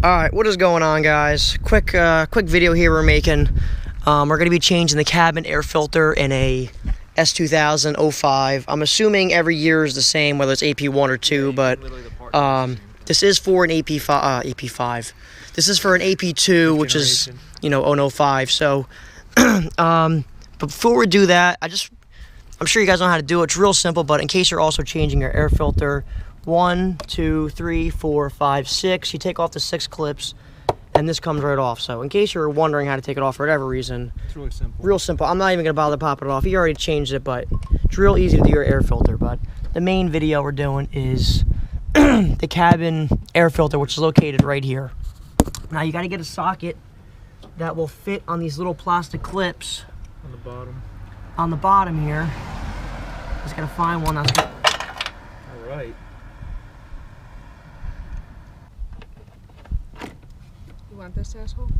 Alright, what is going on, guys? Quick video here we're making. We're going to be changing the cabin air filter in a S2000 05. I'm assuming every year is the same, whether it's AP1 or 2, but this is for an AP5. This is for an AP2, which is, you know, 005. So, but before we do that, I'm sure you guys know how to do it. It's real simple, but in case you're also changing your air filter, 1, 2, 3, 4, 5, 6. You take off the 6 clips, and this comes right off. So in case you're wondering how to take it off for whatever reason, it's really simple. Real simple. I'm not even gonna bother popping it off. You already changed it, but it's real easy to do your air filter. But the main video we're doing is the cabin air filter, which is located right here. Now you got to get a socket that will fit on these little plastic clips on the bottom. On the bottom here. Just gotta find one that's good. All right. You want this, asshole?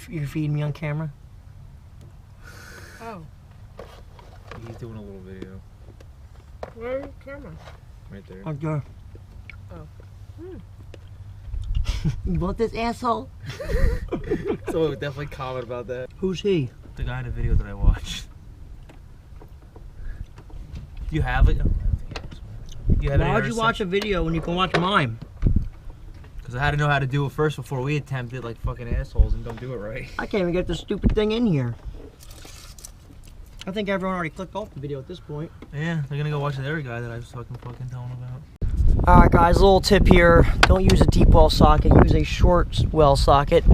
You're feeding me on camera? Oh. He's doing a little video. Where's the camera? Right there. Right there. Oh. You want this, asshole? So would definitely comment about that. Who's he? The guy in the video that I watched. You have it? Why would you watch a video when you can watch mine? Because I had to know how to do it first before we attempt it like fucking assholes and don't do it right. I can't even get this stupid thing in here. I think everyone already clicked off the video at this point. Yeah, they're gonna go watch the other guy that I was fucking telling about. Alright guys, a little tip here. Don't use a deep well socket, use a short well socket.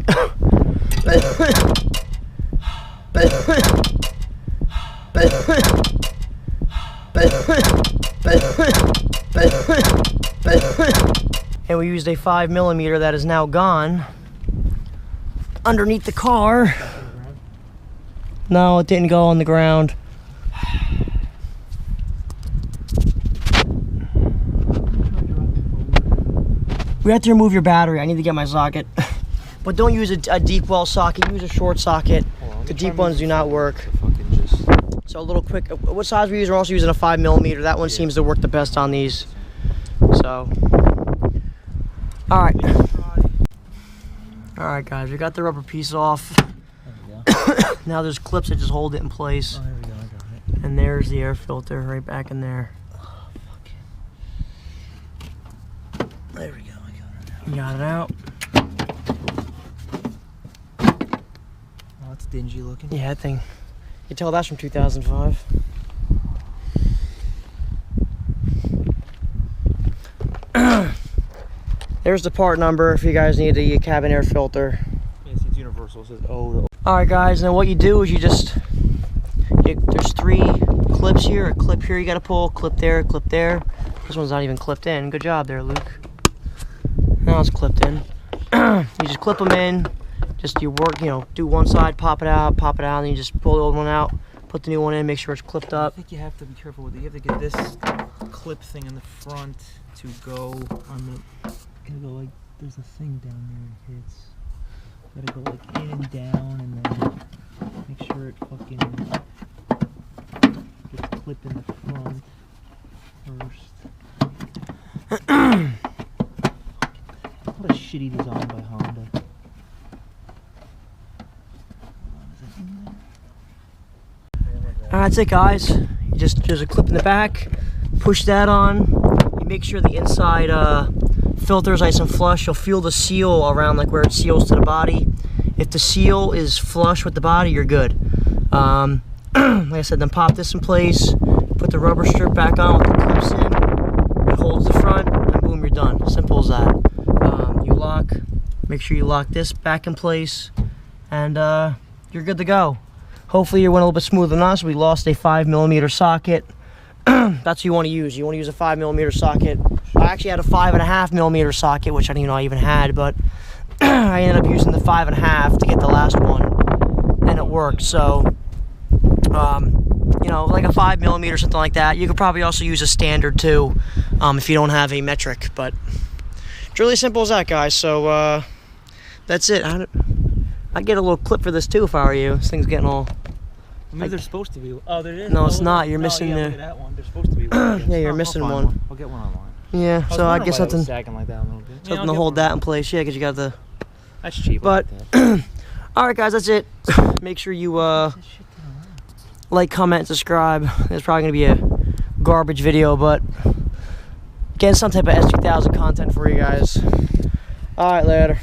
And we used a 5mm that is now gone underneath the car. No, it didn't go on the ground. We have to remove your battery. I need to get my socket. But don't use a deep well socket. Use a short socket. The deep ones do not work. So a little quick. What size we use? We're also using a 5mm. That one seems to work the best on these. So. All right. All right, guys. We got the rubber piece off. Now there's clips that just hold it in place. Oh, there we go. I got it. And there's the air filter right back in there. Oh, fuck. There we go. You got it out. Oh, that's dingy looking. Yeah, that thing. You can tell that's from 2005. There's the part number if you guys need a cabin air filter. Yeah, it's universal. It says O to O. Alright guys, and what you do is there's 3 clips here. A clip here you gotta pull, clip there, clip there. This one's not even clipped in. Good job there, Luke. Now it's clipped in. You just clip them in. Just you work, you know, do one side, pop it out, and you just pull the old one out, put the new one in, make sure it's clipped up. I think you have to be careful with it. You have to get this clip thing in the front to go on the. Gotta go like there's a thing down there. It's gotta go like in and down, and then make sure it fucking gets clipped in the front first. What a shitty design by Honda. Alright, that's it guys. There's a clip in the back, push that on, you make sure the inside filter is nice and flush. You'll feel the seal around like where it seals to the body. If the seal is flush with the body, you're good. Like I said, then pop this in place, put the rubber strip back on with the clips in, it holds the front, and boom, you're done. Simple as that. You lock, make sure you lock this back in place, and you're good to go. Hopefully you went a little bit smoother than us. We lost a 5mm socket. That's what you want to use. You want to use a 5mm socket. I actually had a 5.5mm socket, which I didn't even know I even had, but I ended up using the 5.5 to get the last one, and it worked. So, you know, like a 5mm or something like that. You could probably also use a standard too, if you don't have a metric. But it's really simple as that, guys. So that's it. I'd get a little clip for this too if I were you. This thing's getting all. Maybe they're supposed to be. Oh, there is. No, it's not. You're missing yeah, the. look at that one. They're supposed to be. Yeah, you're missing one. I'll get one online. Yeah, was so I wondering guess why that was something, sagging like that a little bit. Yeah, something I'll to get hold one. that in place. Yeah, because you got the. That's cheap. But I like that. all right, guys, that's it. Make sure you like, comment, and subscribe. There's probably gonna be a garbage video, but getting some type of S2000 content for you guys. All right, later.